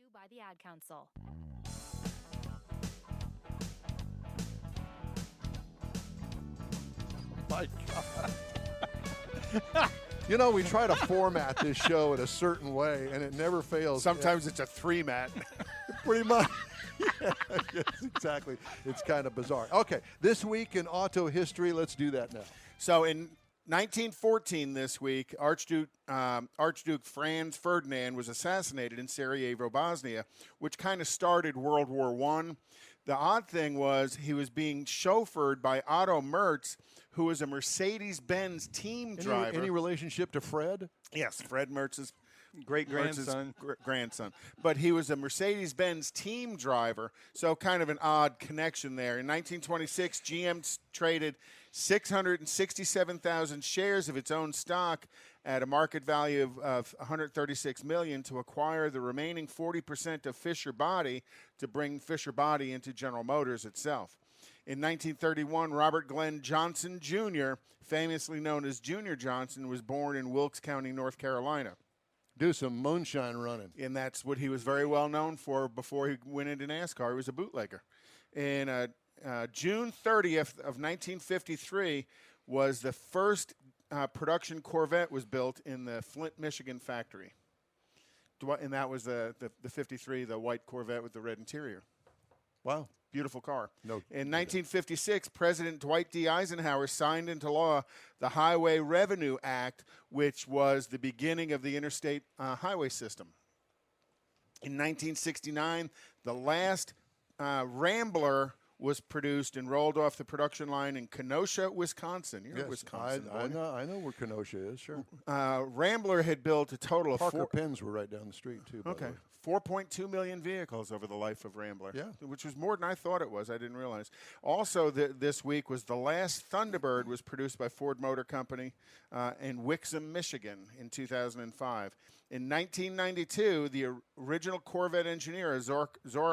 you by the Ad Council. My God. You know, we try to format this show in a certain way, and it never fails. Sometimes it's a three-mat. Pretty much. Yeah, yes, exactly. It's kind of bizarre. Okay, this week in auto history, let's do that now. So in 1914 this week, Archduke Franz Ferdinand was assassinated in Sarajevo, Bosnia, which kind of started World War I. The odd thing was he was being chauffeured by Otto Mertz, who was a Mercedes-Benz team driver. Any relationship to Fred? Yes, Fred Mertz's great-grandson. But he was a Mercedes-Benz team driver, so kind of an odd connection there. In 1926, GM traded 667,000 shares of its own stock at a market value of $136 million to acquire the remaining 40% of Fisher Body to bring Fisher Body into General Motors itself. In 1931, Robert Glenn Johnson Jr., famously known as Junior Johnson, was born in Wilkes County, North Carolina. Do some moonshine running. And that's what he was very well known for before he went into NASCAR. He was a bootlegger. In June 30th of 1953 was the first production Corvette was built in the Flint, Michigan factory. And that was the 53, the white Corvette with the red interior. Wow. Beautiful car. No. In 1956, President Dwight D. Eisenhower signed into law the Highway Revenue Act, which was the beginning of the interstate highway system. In 1969, the last Rambler was produced and rolled off the production line in Kenosha, Wisconsin. You're in Wisconsin. I know where Kenosha is, sure. Rambler had built a total of Parker Pens were right down the street, too. Okay. 4.2 million vehicles over the life of Rambler, which was more than I thought it was. I didn't realize. Also, this week was the last Thunderbird was produced by Ford Motor Company in Wixom, Michigan in 2005. In 1992, the original Corvette engineer, Zora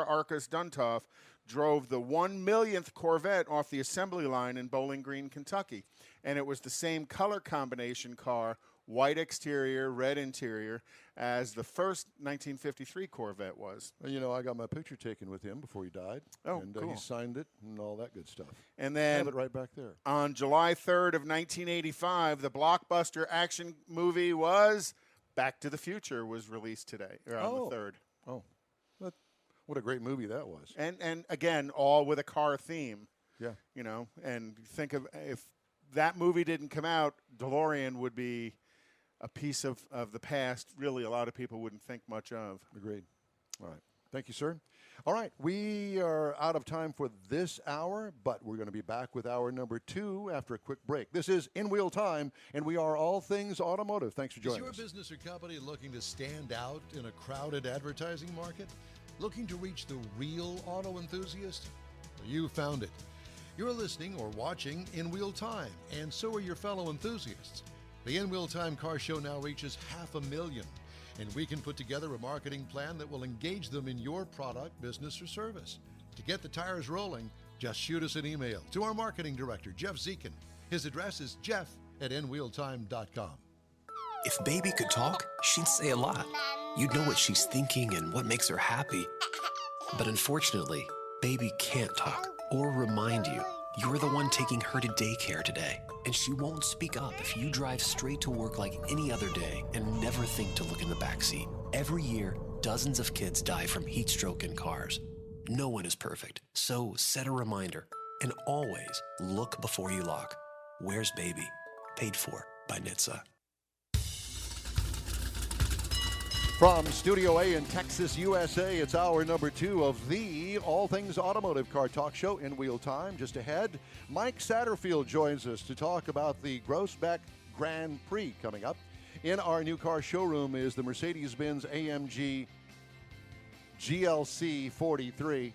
Arcus Duntov, drove the 1,000,000th Corvette off the assembly line in Bowling Green, Kentucky. And it was the same color combination car, white exterior, red interior, as the first 1953 Corvette was. Well, you know, I got my picture taken with him before he died. Oh, and, cool. He signed it and all that good stuff. And then I have it right back there. On July 3rd of 1985, the blockbuster action movie was Back to the Future was released today, or on the 3rd. Oh, what a great movie that was. And again, all with a car theme. Yeah. You know, and think of if that movie didn't come out, DeLorean would be a piece of the past really a lot of people wouldn't think much of. Agreed. All right. Thank you, sir. All right. We are out of time for this hour, but we're going to be back with hour number 2 after a quick break. This is In Wheel Time, and we are all things automotive. Thanks for joining us. Is your business or company looking to stand out in a crowded advertising market? Looking to reach the real auto enthusiast? Well, you found it. You're listening or watching In Wheel Time, and so are your fellow enthusiasts. The In Wheel Time Car Show now reaches 500,000, and we can put together a marketing plan that will engage them in your product, business, or service. To get the tires rolling, just shoot us an email to our marketing director, Jeff Zekin. His address is jeff@nwheeltime.com. If baby could talk, she'd say a lot. You'd know what she's thinking and what makes her happy. But unfortunately, baby can't talk or remind you. You're the one taking her to daycare today, and she won't speak up if you drive straight to work like any other day and never think to look in the backseat. Every year, dozens of kids die from heat stroke in cars. No one is perfect, so set a reminder and always look before you lock. Where's Baby? Paid for by NHTSA. From Studio A in Texas, USA, it's hour number 2 of the All Things Automotive Car Talk Show In Wheel Time. Just ahead, Mike Satterfield joins us to talk about the Groesbeck Grand Prix coming up. In our new car showroom is the Mercedes-Benz AMG GLC 43.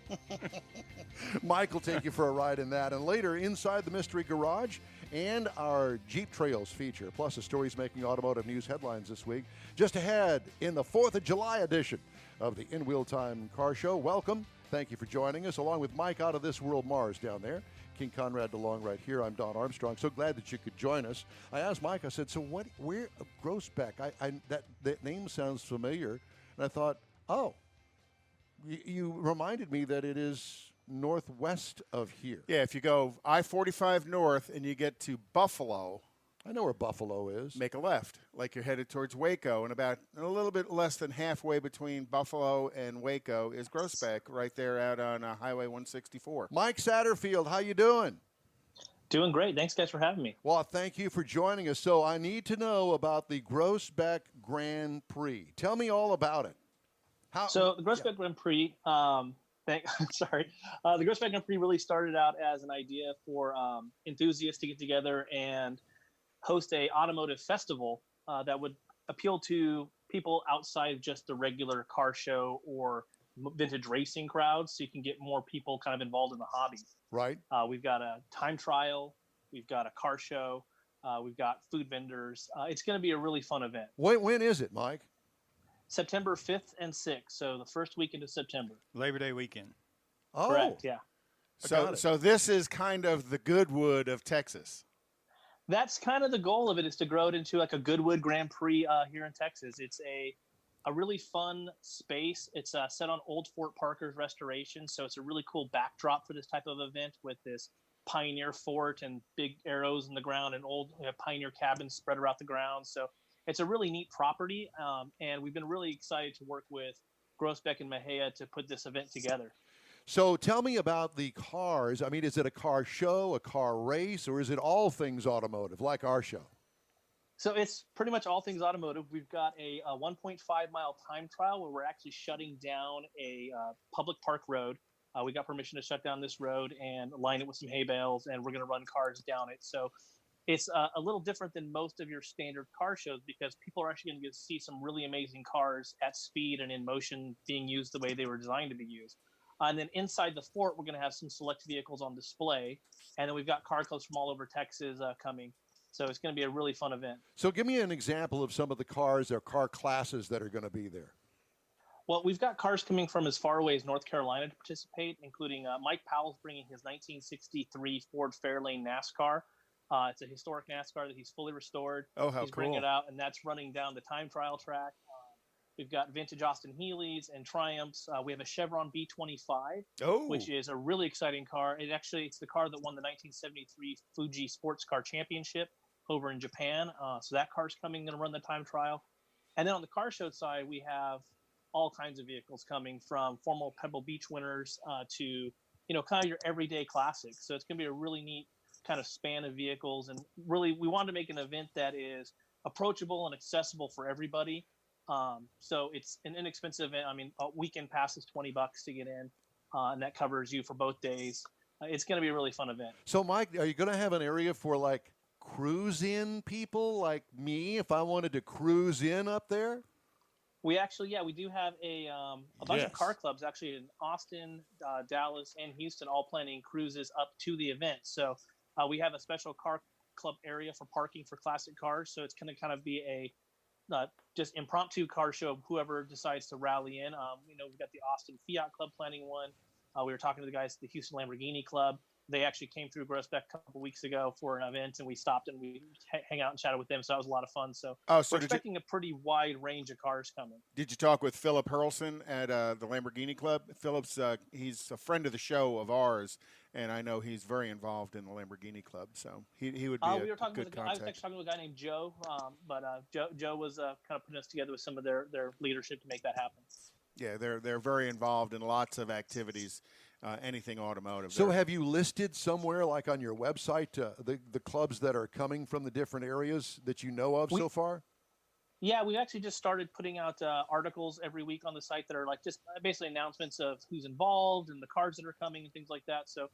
Mike will take you for a ride in that. And later, inside the Mystery Garage and our Jeep Trails feature, plus the stories making automotive news headlines this week. Just ahead in the 4th of July edition of the In Wheel Time Car Show. Welcome. Thank you for joining us, along with Mike out of this world Mars down there. King Conrad DeLong right here. I'm Don Armstrong. So glad that you could join us. I asked Mike, I said, so where Groesbeck? That name sounds familiar. And I thought, oh, you reminded me that it is northwest of here. Yeah, if you go I-45 north and you get to Buffalo, I know where Buffalo is. make a left, like you're headed towards Waco, and about a little bit less than halfway between Buffalo and Waco is Groesbeck, right there out on Highway 164. Mike Satterfield, how you doing? Doing great. Thanks, guys, for having me. Well, thank you for joining us. So I need to know about the Groesbeck Grand Prix. Tell me all about it. So the Groesbeck Grand Prix, the Groesbeck Grand Prix really started out as an idea for enthusiasts to get together and host a automotive festival that would appeal to people outside just the regular car show or vintage racing crowds, so you can get more people kind of involved in the hobby. Right. We've got a time trial, we've got a car show, we've got food vendors. It's going to be a really fun event. When is it, Mike? September 5th and 6th, so the first weekend of September. Labor Day weekend. Oh, correct. Yeah. So this is kind of the Goodwood of Texas. That's kind of the goal of it, is to grow it into like a Goodwood Grand Prix here in Texas. It's a really fun space. It's set on Old Fort Parker's restoration, so it's a really cool backdrop for this type of event with this pioneer fort and big arrows in the ground and old pioneer cabins spread around the ground. So it's a really neat property, and we've been really excited to work with Groesbeck and Mejia to put this event together. So tell me about the cars. I mean, is it a car show, a car race, or is it all things automotive, like our show? So it's pretty much all things automotive. We've got a 1.5-mile time trial where we're actually shutting down a public park road. We got permission to shut down this road and line it with some hay bales, and we're going to run cars down it. So it's a little different than most of your standard car shows, because people are actually going to get to see some really amazing cars at speed and in motion being used the way they were designed to be used. And then inside the fort, we're going to have some select vehicles on display. And then we've got car clubs from all over Texas coming. So it's going to be a really fun event. So give me an example of some of the cars or car classes that are going to be there. Well, we've got cars coming from as far away as North Carolina to participate, including Mike Powell's bringing his 1963 Ford Fairlane NASCAR. It's a historic NASCAR that he's fully restored. Oh, how he's cool. bringing it out, and that's running down the time trial track. We've got vintage Austin Healey's and Triumphs. We have a Chevron B25, which is a really exciting car. It's the car that won the 1973 Fuji Sports Car Championship over in Japan. So that car's coming, going to run the time trial. And then on the car show side, we have all kinds of vehicles coming, from former Pebble Beach winners to, kind of your everyday classics. So it's going to be a really neat kind of span of vehicles. And really, we wanted to make an event that is approachable and accessible for everybody. So it's an inexpensive event. I mean, a weekend pass is $20 to get in, and that covers you for both days. It's going to be a really fun event. So, Mike, are you going to have an area for like cruise-in people like me if I wanted to cruise in up there? We actually, we do have a bunch of car clubs actually in Austin, Dallas, and Houston, all planning cruises up to the event. So we have a special car club area for parking for classic cars. So it's going to kind of be a just impromptu car show of whoever decides to rally in. We've got the Austin Fiat Club planning one. We were talking to the guys at the Houston Lamborghini Club. They actually came through Groesbeck a couple weeks ago for an event, and we stopped and we hang out and chatted with them. So that was a lot of fun. So we're expecting a pretty wide range of cars coming. Did you talk with Philip Hurlson at the Lamborghini Club? Philip's he's a friend of the show of ours, and I know he's very involved in the Lamborghini Club. So he would be a good contact. I was actually talking to a guy named Joe, but Joe was kind of putting us together with some of their leadership to make that happen. Yeah, they're very involved in lots of activities, anything automotive. So have you listed somewhere, like on your website, the clubs that are coming from the different areas that you know of so far? Yeah, we actually just started putting out articles every week on the site that are like just basically announcements of who's involved and the cars that are coming and things like that. So,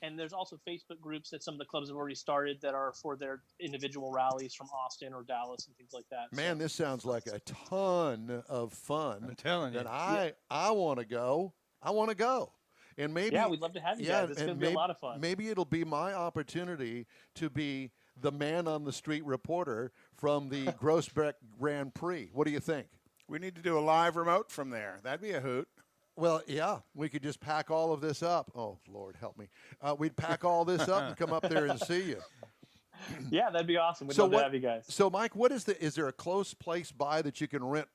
and there's also Facebook groups that some of the clubs have already started that are for their individual rallies from Austin or Dallas and things like that. Man, this sounds like a ton of fun. I'm telling you. And I want to go. I want to go. And maybe we'd love to have you guys. It's going to be a lot of fun. Maybe it'll be my opportunity to be the man on the street reporter from the Groesbeck Grand Prix. What do you think? We need to do a live remote from there. That'd be a hoot. Well, yeah, we could just pack all of this up. Oh, Lord, help me. We'd pack all this up and come up there and see you. Yeah, that'd be awesome. We'd love to have you guys. So, Mike, is there a close place by that you can rent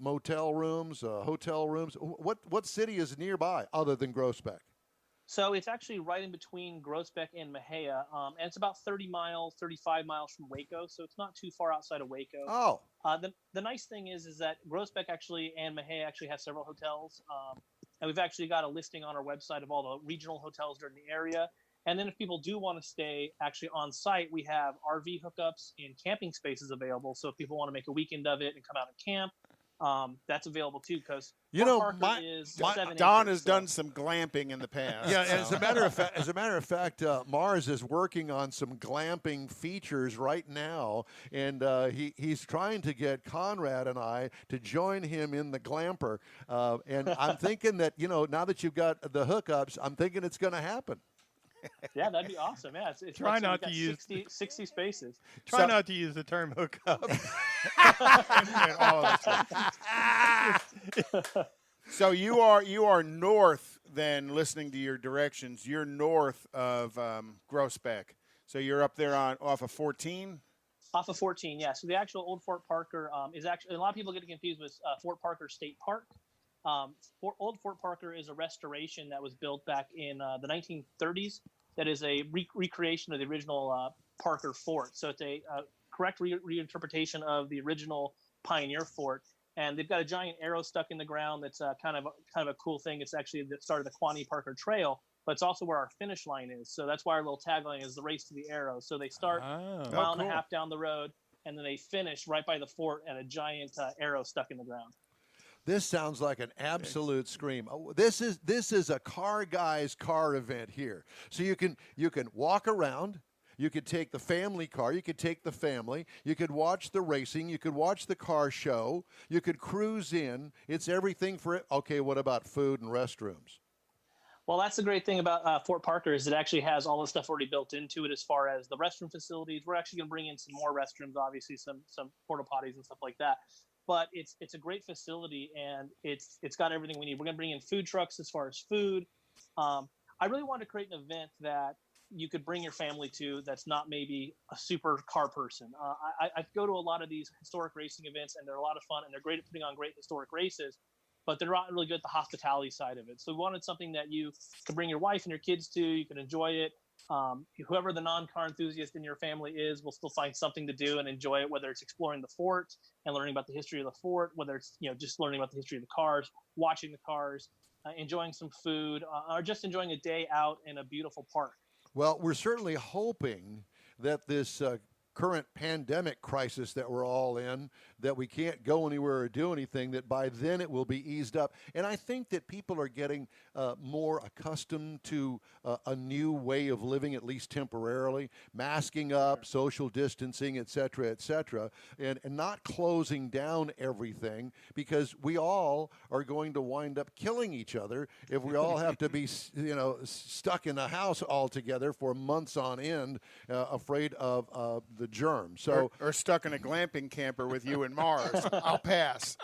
motel rooms, hotel rooms? What city is nearby other than Groesbeck? So it's actually right in between Groesbeck and Mahia, and it's about 30 miles, 35 miles from Waco, so it's not too far outside of Waco. Oh. The nice thing is that Groesbeck actually and Mahia actually has several hotels, and we've actually got a listing on our website of all the regional hotels during the area. And then if people do want to stay actually on site, we have RV hookups and camping spaces available. So if people want to make a weekend of it and come out and camp, that's available too. Because Don has done some glamping in the past. Yeah, as a matter of fact, Mars is working on some glamping features right now, and he's trying to get Conrad and I to join him in the glamper. And I'm thinking that now that you've got the hookups, I'm thinking it's going to happen. Yeah, that'd be awesome. Yeah, it's try not to use 60 spaces. Try not to use the term hookup. So you are north then, listening to your directions. You're north of Groesbeck. So you're up there off of 14. Off of 14, yeah. So the actual old Fort Parker is actually, a lot of people get confused with Fort Parker State Park. Old Fort Parker is a restoration that was built back in the 1930s. That is a recreation of the original Parker Fort. So it's a correct reinterpretation of the original Pioneer Fort. And they've got a giant arrow stuck in the ground. That's kind of a cool thing. It's actually the start of the Quaney Parker Trail, but it's also where our finish line is. So that's why our little tagline is the race to the arrow. So they start a mile and a half down the road, and then they finish right by the fort at a giant arrow stuck in the ground. This sounds like an absolute scream. This is a car guy's car event here. So you can walk around. You could take the family car. You could take the family. You could watch the racing. You could watch the car show. You could cruise in. It's everything for it. Okay, what about food and restrooms? Well, that's the great thing about Fort Parker is it actually has all the stuff already built into it as far as the restroom facilities. We're actually going to bring in some more restrooms, obviously some porta potties and stuff like that. But it's a great facility, and it's got everything we need. We're going to bring in food trucks as far as food. I really wanted to create an event that you could bring your family to that's not maybe a super car person. I go to a lot of these historic racing events, and they're a lot of fun, and they're great at putting on great historic races, but they're not really good at the hospitality side of it. So we wanted something that you could bring your wife and your kids to. You can enjoy it. Whoever the non-car enthusiast in your family is will still find something to do and enjoy it, whether it's exploring the fort and learning about the history of the fort, whether it's just learning about the history of the cars, watching the cars, enjoying some food, or just enjoying a day out in a beautiful park. Well, we're certainly hoping that this current pandemic crisis that we're all in, that we can't go anywhere or do anything, that by then it will be eased up. And I think that people are getting more accustomed to a new way of living, at least temporarily, masking up, social distancing, et cetera, and not closing down everything, because we all are going to wind up killing each other if we all have to be, stuck in a house all together for months on end, afraid of the germs. So or stuck in a glamping camper with you and Mars. I'll pass.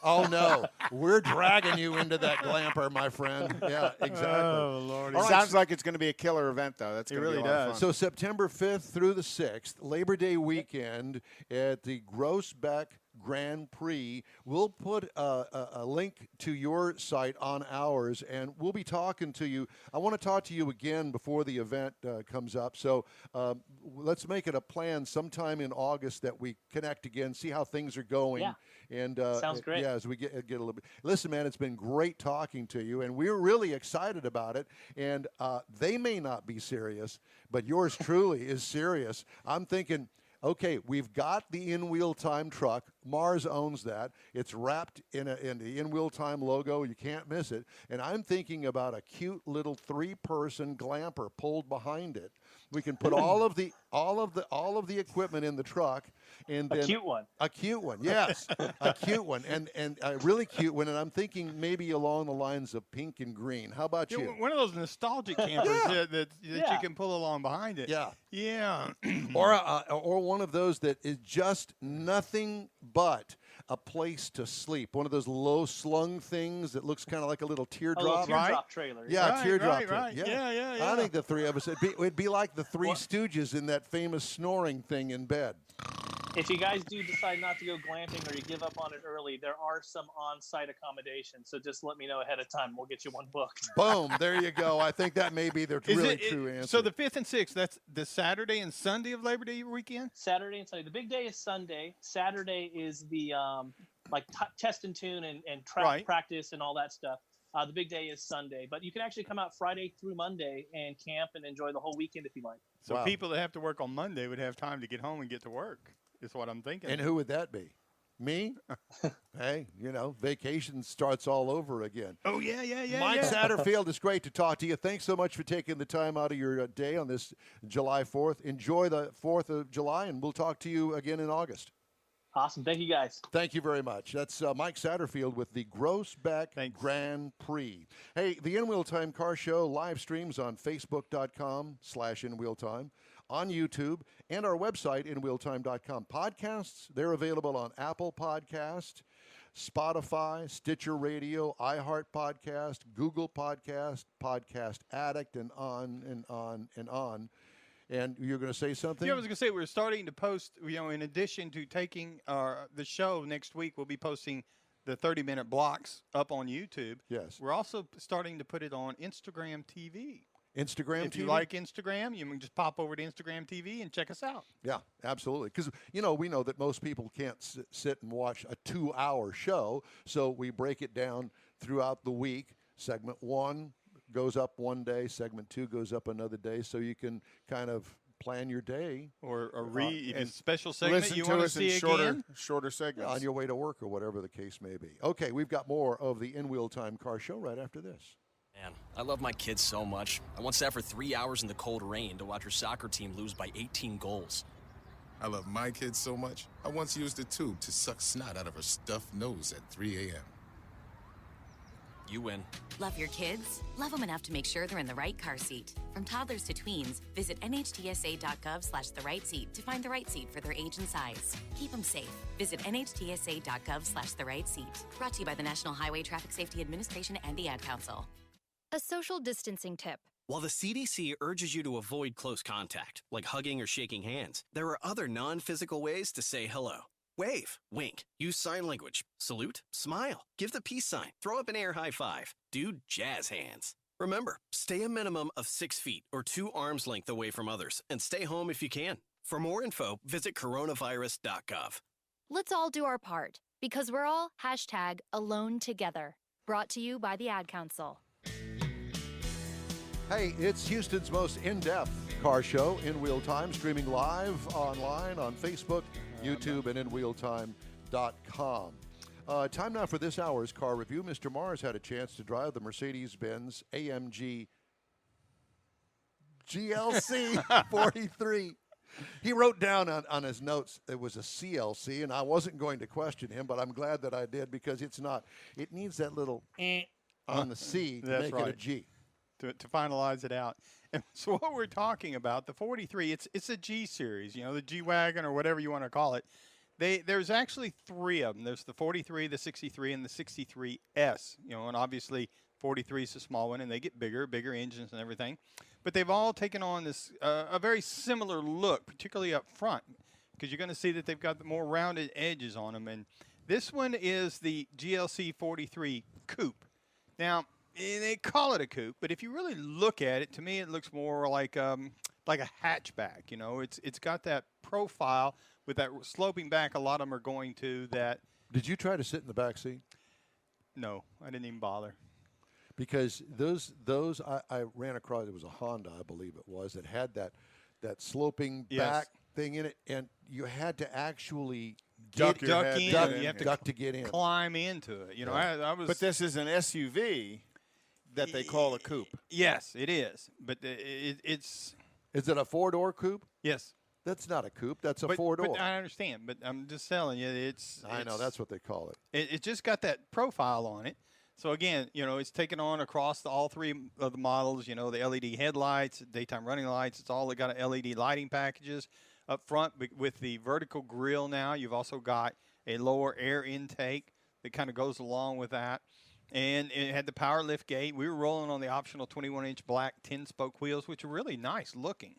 Oh no, we're dragging you into that glamper, my friend. Yeah, exactly. Oh Lord, right, sounds like it's going to be a killer event, though. That's going to be a lot of fun. So September 5th through the 6th, Labor Day weekend at the Groesbeck Grand Prix. We'll put a link to your site on ours, and we'll be talking to you. I want to talk to you again before the event comes up. So let's make it a plan sometime in August that we connect again, see how things are going. Yeah. And sounds great. Yeah, as we get a little bit. Listen, man, it's been great talking to you, and we're really excited about it. And they may not be serious, but yours truly is serious. I'm thinking, okay, we've got the in-wheel time truck. Mars owns that. It's wrapped in the in-wheel time logo. You can't miss it. And I'm thinking about a cute little 3-person glamper pulled behind it. We can put all of the equipment in the truck, and then a cute one, yes, a cute one, and a really cute one. And I'm thinking maybe along the lines of pink and green. How about you? One of those nostalgic campers that you can pull along behind it. Yeah. Or one of those that is just nothing but a place to sleep. One of those low slung things that looks kind of like a little teardrop. A little teardrop trailer. Yeah, right, teardrop right, trailer. right. Yeah. I think the three of us, it'd be like the Three Stooges in that famous snoring thing in bed. If you guys do decide not to go glamping or you give up on it early, there are some on-site accommodations. So just let me know ahead of time. We'll get you one booked. Boom. There you go. I think that may be the really true answer. So the 5th and 6th, that's the Saturday and Sunday of Labor Day weekend? Saturday and Sunday. The big day is Sunday. Saturday is the test and tune and track practice and all that stuff. The big day is Sunday. But you can actually come out Friday through Monday and camp and enjoy the whole weekend if you like. So people that have to work on Monday would have time to get home and get to work. Is what I'm thinking. And who would that be? Me? Hey, vacation starts all over again. Oh, yeah. Mike Satterfield, it's great to talk to you. Thanks so much for taking the time out of your day on this July 4th. Enjoy the 4th of July, and we'll talk to you again in August. Awesome. Thank you, guys. Thank you very much. That's Mike Satterfield with the Grossbeck Grand Prix. Hey, the In Wheel Time Car Show live streams on Facebook.com/InWheelTime, on YouTube, and our website, InWheelTime.com. Podcasts, they're available on Apple Podcast, Spotify, Stitcher Radio, iHeart Podcast, Google Podcast, Podcast Addict, and on and on and on. And you're going to say something? Yeah, I was going to say we're starting to post, in addition to taking the show next week, we'll be posting the 30-minute blocks up on YouTube. Yes. We're also starting to put it on Instagram TV. Instagram TV? If you like Instagram, you can just pop over to Instagram TV and check us out. Yeah, absolutely. Because, we know that most people can't sit and watch a 2-hour show, so we break it down throughout the week. Segment 1 goes up one day, segment 2 goes up another day, so you can kind of plan your day. Or if it's a special segment you want to see shorter segments. On your way to work or whatever the case may be. Okay, we've got more of the In Wheel Time Car Show right after this. Man, I love my kids so much. I once sat for 3 hours in the cold rain to watch her soccer team lose by 18 goals. I love my kids so much, I once used a tube to suck snot out of her stuffed nose at 3 a.m. You win. Love your kids? Love them enough to make sure they're in the right car seat. From toddlers to tweens, visit nhtsa.gov/the right seat to find the right seat for their age and size. Keep them safe. Visit nhtsa.gov/the right seat. Brought to you by the National Highway Traffic Safety Administration and the Ad Council. A social distancing tip. While the CDC urges you to avoid close contact, like hugging or shaking hands, there are other non-physical ways to say hello. Wave, wink, use sign language, salute, smile, give the peace sign, throw up an air high five, do jazz hands. Remember, stay a minimum of 6 feet or 2 arms length away from others, and stay home if you can. For more info, visit coronavirus.gov. Let's all do our part, because we're all #AloneTogether. Brought to you by the Ad Council. Hey, it's Houston's most in-depth car show, In Wheel Time, streaming live online on Facebook, YouTube, and InWheelTime.com. Time now for this hour's car review. Mr. Mars had a chance to drive the Mercedes-Benz AMG GLC 43. He wrote down on his notes it was a CLC, and I wasn't going to question him, but I'm glad that I did because it's not. It needs that little on the C to make it a G. To finalize it out. And so what we're talking about, the 43, it's a G series, the G-Wagon or whatever you want to call it. There's actually 3 of them. There's the 43, the 63, and the 63S. And obviously 43 is the small one, and they get bigger engines and everything. But they've all taken on this a very similar look, particularly up front, because you're going to see that they've got the more rounded edges on them. And this one is the GLC 43 Coupe. Now, they call it a coupe, but if you really look at it, to me, it looks more like a hatchback. It's got that profile with that sloping back. A lot of them are going to that. Did you try to sit in the back seat? No, I didn't even bother. Because those I ran across. It was a Honda, I believe it was, that had that sloping back thing in it, and you had to actually duck in. You have to get in, climb into it. I was. But this is an SUV. That they call a coupe. Yes, it is. But it's... Is it a 4-door coupe? Yes. That's not a coupe. That's a 4-door. But I understand. But I'm just telling you, I know. That's what they call it. It just got that profile on it. So, again, it's taken on across all 3 of the models. The LED headlights, daytime running lights. It's all got LED lighting packages up front with the vertical grille now. You've also got a lower air intake that kind of goes along with that. And it had the power lift gate. We were rolling on the optional 21-inch black 10-spoke wheels, which are really nice looking.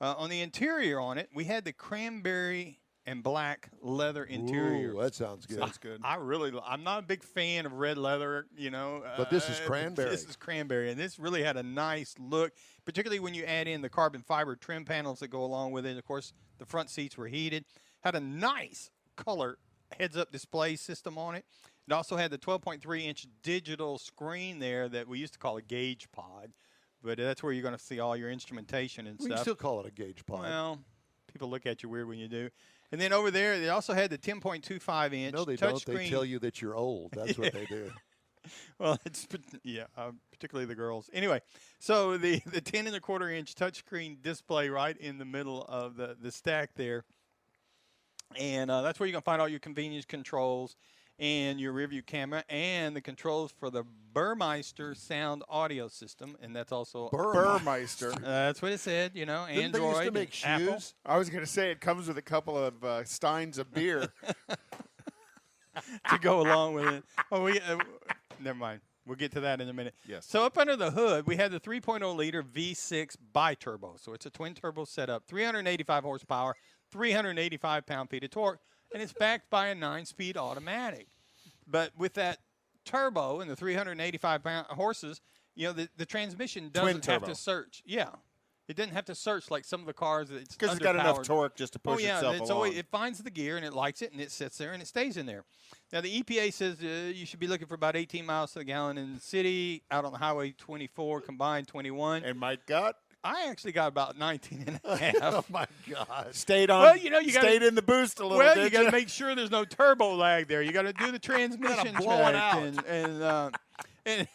On the interior on it, we had the cranberry and black leather interior. Ooh, that sounds good. Sounds good. I'm not a big fan of red leather, But this is cranberry. This is cranberry, and this really had a nice look, particularly when you add in the carbon fiber trim panels that go along with it. Of course, the front seats were heated. Had a nice color heads-up display system on it. It also had the 12.3-inch digital screen there that we used to call a gauge pod, but that's where you're going to see all your instrumentation and We stuff. can still call it a gauge pod. Well, people look at you weird when you do. And then over there, they also had the 10.25-inch No, they touch don't. They tell you that you're old. That's what they do. Well, particularly the girls. Anyway, so the 10.25-inch touchscreen display right in the middle of the stack there. And that's where you're going to find all your convenience controls and your rear view camera and the controls for the Burmeister sound audio system. And that's also Burmeister. That's what it said, Didn't Android. they used to make shoes? Apple. I was going to say it comes with a couple of steins of beer. To go along with it. Oh, never mind. We'll get to that in a minute. Yes. So up under the hood, we had the 3.0-liter V6 bi-turbo. So it's a twin-turbo setup, 385 horsepower, 385 pound-feet of torque, and it's backed by a 9-speed automatic. But with that turbo and the 385 horses, the transmission doesn't have to search. Yeah. It doesn't have to search like some of the cars. Because it's got enough torque just to push itself along. It finds the gear, and it likes it, and it sits there, and it stays in there. Now, the EPA says you should be looking for about 18 miles to the gallon in the city, out on the Highway 24, combined 21. And Mike got? I actually got about 19 and a half. Oh, my God. Stayed on. Well, you stayed in the boost a little bit. Well, you got to make sure there's no turbo lag there. You got to do the transmission blow it out. And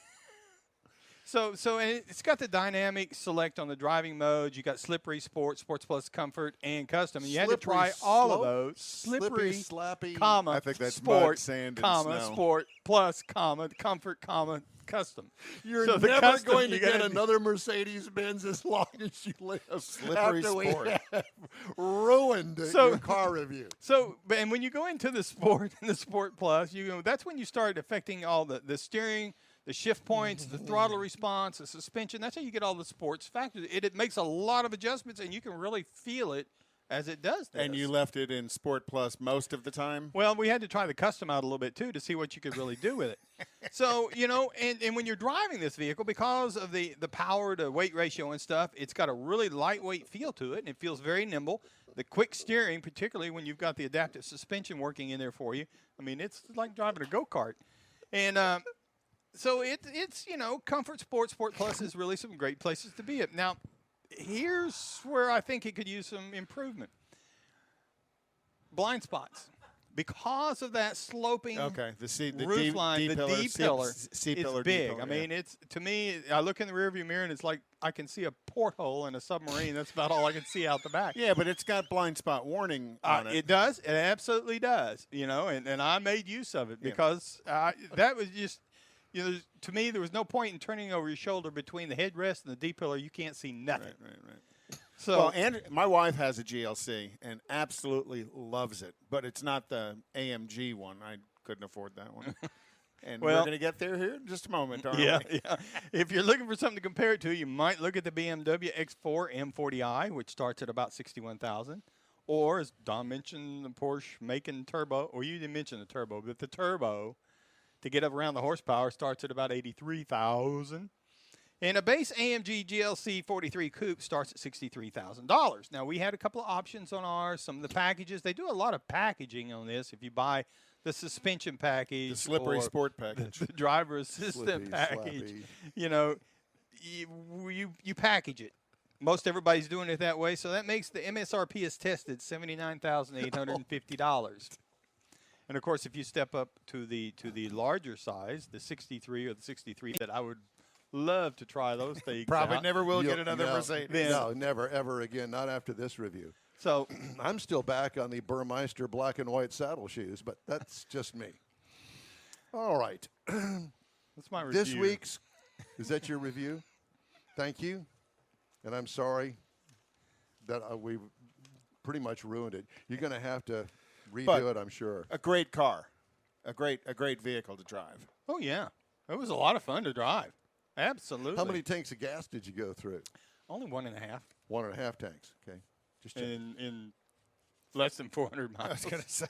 So and it's got the dynamic select on the driving modes. You got slippery, sport, sports plus, comfort, and custom. And you had to try all of those. Slippery, slappy. Comma, I think that's sport, mud, sand, and comma, snow. sport plus, comma, comfort, comma, custom. You're So the never custom, going to you get gotta- another Mercedes-Benz as long as you live. Slippery after sport. We have ruined your car review. So, and when you go into the sport and the sport plus, that's when you start affecting all the steering, the shift points, the throttle response, the suspension. That's how you get all the sports factors. It makes a lot of adjustments, and you can really feel it as it does this. And you left it in Sport Plus most of the time? Well, we had to try the custom out a little bit, too, to see what you could really do with it. So, and when you're driving this vehicle, because of the power to weight ratio and stuff, it's got a really lightweight feel to it, and it feels very nimble. The quick steering, particularly when you've got the adaptive suspension working in there for you, I mean, it's like driving a go-kart. And so it's Comfort Sport Plus is really some great places to be at. Now, here's where I think it could use some improvement. Blind spots. Because of that sloping roof line, the D-pillar is big. I mean, to me, I look in the rearview mirror, and it's like I can see a porthole in a submarine. That's about all I can see out the back. Yeah, but it's got blind spot warning on it. It does. It absolutely does. And I made use of it because that was just – to me, there was no point in turning over your shoulder between the headrest and the D-pillar. You can't see nothing. Right. So, my wife has a GLC and absolutely loves it, but it's not the AMG one. I couldn't afford that one. And we're going to get there here in just a moment, aren't we? Yeah. If you're looking for something to compare it to, you might look at the BMW X4 M40i, which starts at about $61,000. Or, as Don mentioned, the Porsche Macan Turbo. Or you didn't mention the turbo, but the turbo – to get up around the horsepower starts at about $83,000. And a base AMG GLC 43 Coupe starts at $63,000. Now, we had a couple of options on ours. Some of the packages, they do a lot of packaging on this. If you buy the suspension package. The slippery sport package. The driver assistant package. You package it. Most everybody's doing it that way. So that makes the MSRP as tested $79,850. And, of course, if you step up to the larger size, the 63 or the 63, that I would love to try those things Probably out. never will get another Mercedes. No, never, ever again. Not after this review. So I'm still back on the Burmeister black and white saddle shoes, but that's just me. All right. That's my review. This week's, is that your review? Thank you. And I'm sorry that we've pretty much ruined it. You're going to have to redo it, I'm sure. A great car. A great vehicle to drive. Oh, yeah. It was a lot of fun to drive. Absolutely. How many tanks of gas did you go through? Only 1.5. 1.5 tanks. Okay. Just in less than 400 miles. I was going to say.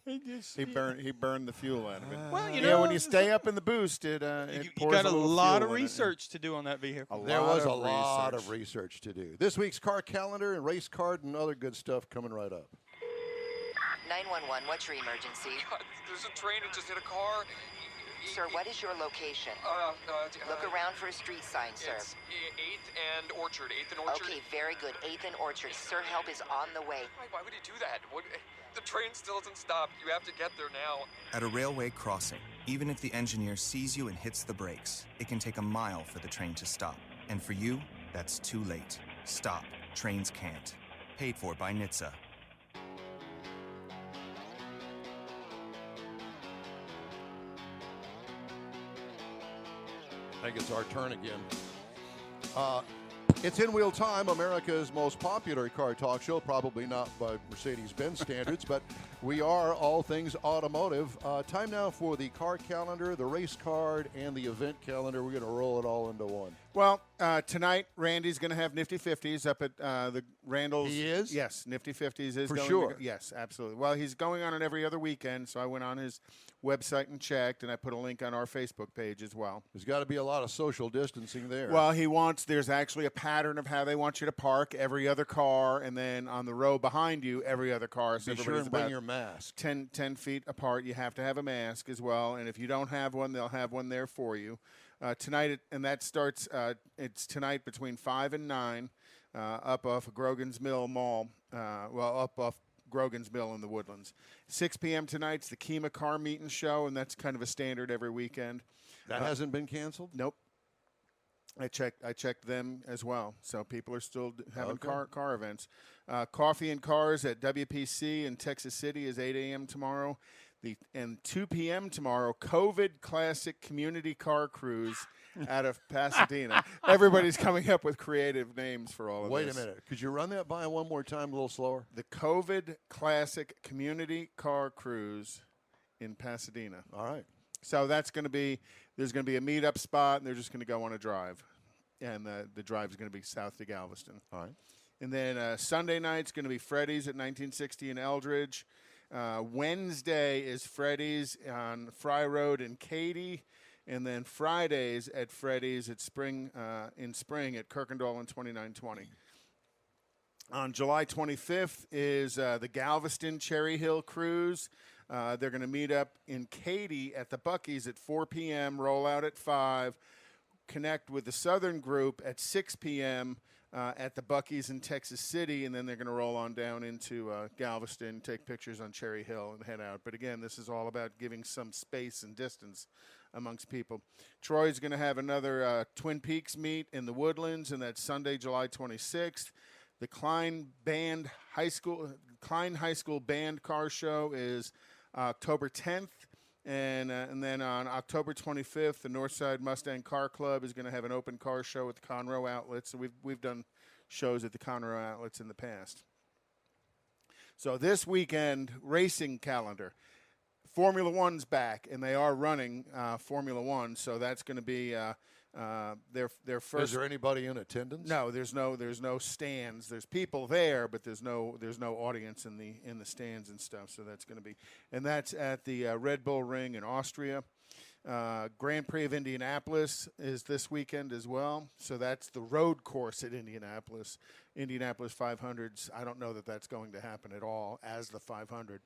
he burned the fuel out of it. Well, when you stay up in the boost, it you pours got a lot fuel of research to do on that vehicle. There was a lot of research to do. This week's car calendar and race card and other good stuff coming right up. 911, what's your emergency? There's a train that just hit a car. Sir, what is your location? Look around for a street sign, sir. It's 8th and Orchard. 8th and Orchard. Okay, very good. 8th and Orchard. Sir, help is on the way. Why would he do that? The train still hasn't stopped. You have to get there now. At a railway crossing, even if the engineer sees you and hits the brakes, it can take a mile for the train to stop. And for you, that's too late. Stop. Trains can't. Paid for by NHTSA. I think it's our turn again. It's In Wheel Time, America's most popular car talk show, probably not by Mercedes-Benz standards, but we are all things automotive. Time now for the car calendar, the race card, and the event calendar. We're going to roll it all into one. Well, tonight, Randy's going to have Nifty 50s up at the Randall's. He is? Yes, Nifty 50s is For going sure. Yes, absolutely. Well, he's going on it every other weekend, so I went on his website and checked, and I put a link on our Facebook page as well. There's got to be a lot of social distancing there. Well, there's actually a pattern of how they want you to park every other car, and then on the row behind you, every other car. So be sure and bring your mask. 10 feet apart. You have to have a mask as well, and if you don't have one, they'll have one there for you. Tonight, and that starts, it's tonight between 5 and 9 up off of Grogan's Mill Mall, up off Grogan's Mill in the Woodlands. 6 p.m. tonight's the Kima Car Meet and Show, and that's kind of a standard every weekend. That hasn't been canceled? Nope. I checked them as well, so people are still having car events. Coffee and Cars at WPC in Texas City is 8 a.m. tomorrow. And 2 p.m. tomorrow, COVID Classic Community Car Cruise out of Pasadena. Everybody's coming up with creative names for all of this. Wait a minute. Could you run that by one more time a little slower? The COVID Classic Community Car Cruise in Pasadena. All right. So there's going to be a meetup spot, and they're just going to go on a drive. And the drive is going to be south to Galveston. All right. And then Sunday night's going to be Freddy's at 1960 in Eldridge. Wednesday is Freddy's on Fry Road in Katy, and then Fridays at Freddy's at Spring at Kirkendall and 2920. On July 25th is the Galveston Cherry Hill Cruise. They're going to meet up in Katy at the Buc-ee's at 4 p.m., roll out at 5, connect with the Southern Group at 6 p.m., at the Buc-ee's in Texas City, and then they're going to roll on down into Galveston, take pictures on Cherry Hill, and head out. But again, this is all about giving some space and distance amongst people. Troy's going to have another Twin Peaks meet in the Woodlands, and that's Sunday, July 26th. The Klein High School Band Car Show is October 10th. And then on October 25th, the Northside Mustang Car Club is going to have an open car show at the Conroe Outlets. So we've done shows at the Conroe Outlets in the past. So this weekend, racing calendar. Formula One's back, and they are running Formula One. So that's going to be their first. Is there anybody in attendance? No, there's no stands. There's people there, but there's no audience in the stands and stuff. So that's going to be, and that's at the Red Bull Ring in Austria. Grand Prix of Indianapolis is this weekend as well. So that's the road course at Indianapolis. Indianapolis 500s. I don't know that that's going to happen at all as the 500.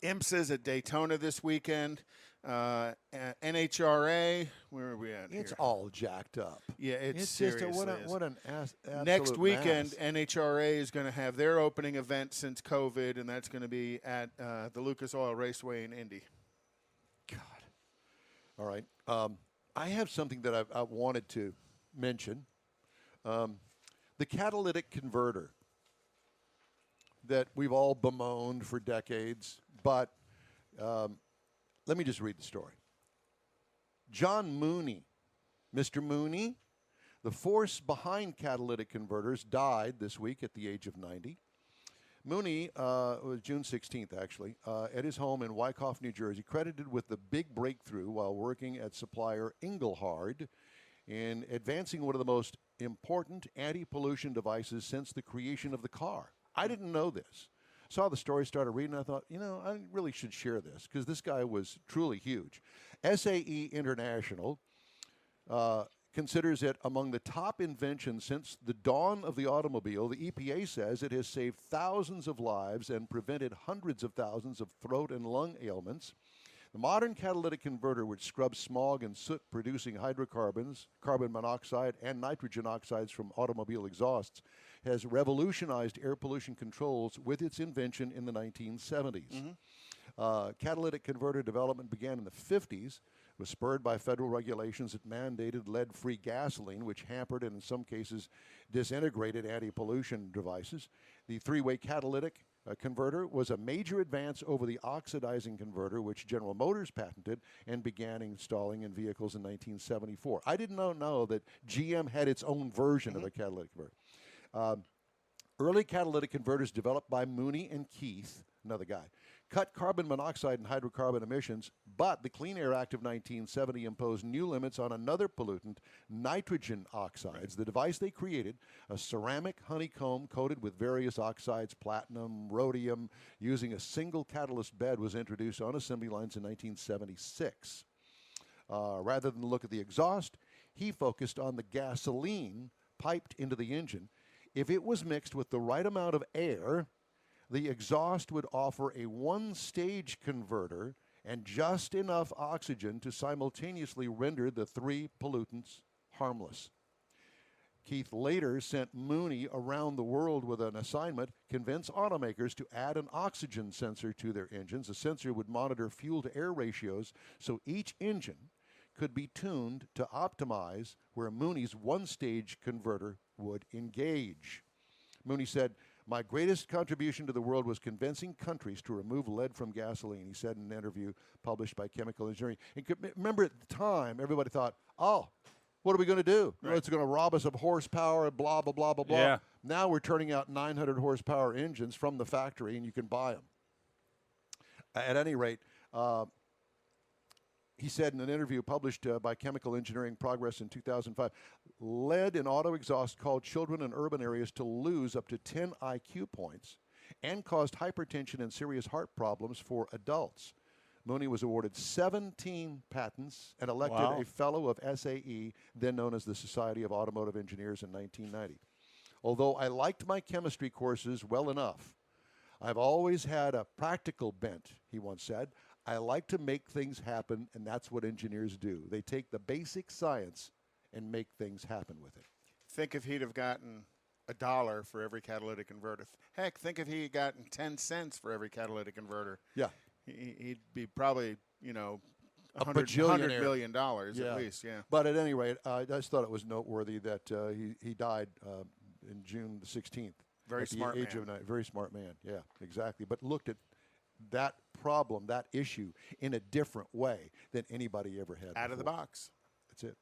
IMSA's at Daytona this weekend. NHRA, where are we at here? It's all jacked up. Yeah, it's just seriously what an absolute Next weekend, mass. NHRA is going to have their opening event since COVID, and that's going to be at the Lucas Oil Raceway in Indy. God. All right. I have something that I wanted to mention. The catalytic converter that we've all bemoaned for decades, but let me just read the story. John Mooney, Mr. Mooney, the force behind catalytic converters, died this week at the age of 90. Mooney was June 16th, actually, at his home in Wyckoff, New Jersey, credited with the big breakthrough while working at supplier Engelhard in advancing one of the most important anti-pollution devices since the creation of the car. I didn't know this. Saw the story, started reading, I thought, I really should share this because this guy was truly huge. SAE International considers it among the top inventions since the dawn of the automobile. The EPA says it has saved thousands of lives and prevented hundreds of thousands of throat and lung ailments. The modern catalytic converter, which scrubs smog and soot-producing hydrocarbons, carbon monoxide, and nitrogen oxides from automobile exhausts, has revolutionized air pollution controls with its invention in the 1970s. Catalytic converter development began in the 50s, was spurred by federal regulations that mandated lead-free gasoline, which hampered and in some cases disintegrated anti-pollution devices. The three-way catalytic converter was a major advance over the oxidizing converter, which General Motors patented and began installing in vehicles in 1974. I didn't know that GM had its own version of a catalytic converter. Early catalytic converters developed by Mooney and Keith, another guy, cut carbon monoxide and hydrocarbon emissions, but the Clean Air Act of 1970 imposed new limits on another pollutant, nitrogen oxides. The device they created, a ceramic honeycomb coated with various oxides, platinum, rhodium, using a single catalyst bed, was introduced on assembly lines in 1976. Rather than look at the exhaust, he focused on the gasoline piped into the engine. If it was mixed with the right amount of air, the exhaust would offer a one-stage converter and just enough oxygen to simultaneously render the three pollutants harmless. Keith later sent Mooney around the world with an assignment: convince automakers to add an oxygen sensor to their engines. The sensor would monitor fuel-to-air ratios so each engine could be tuned to optimize where Mooney's one-stage converter would engage. Mooney said, "My greatest contribution to the world was convincing countries to remove lead from gasoline," he said in an interview published by Chemical Engineering. And remember, at the time, everybody thought, what are we going to do? Right. It's going to rob us of horsepower, blah, blah, blah, blah, blah. Yeah. Now we're turning out 900 horsepower engines from the factory, and you can buy them. At any rate, he said in an interview published by Chemical Engineering Progress in 2005, lead in auto exhaust caused children in urban areas to lose up to 10 IQ points and caused hypertension and serious heart problems for adults. Mooney was awarded 17 patents and elected a fellow of SAE, then known as the Society of Automotive Engineers, in 1990. Although I liked my chemistry courses well enough, I've always had a practical bent, he once said. I like to make things happen, and that's what engineers do. They take the basic science and make things happen with it. Think if he'd have gotten $1 for every catalytic converter. Heck, think if he had gotten 10 cents for every catalytic converter. Yeah. He'd be probably, $100 million at least, yeah. But at any rate, I just thought it was noteworthy that he died in June the 16th. Very smart man. At the age of 9. Very smart man, yeah, exactly. But looked at that problem, that issue, in a different way than anybody ever had. Out of the box. That's it.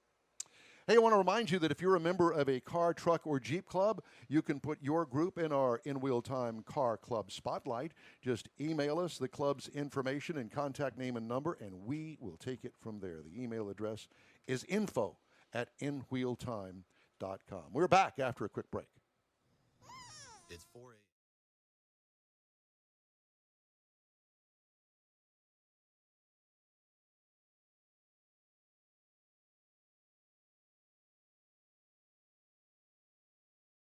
Hey, I want to remind you that if you're a member of a car, truck, or Jeep club, you can put your group in our In Wheel Time Car Club Spotlight. Just email us the club's information and contact name and number, and we will take it from there. The email address is info@inwheeltime.com. We're back after a quick break. It's 4 a.m.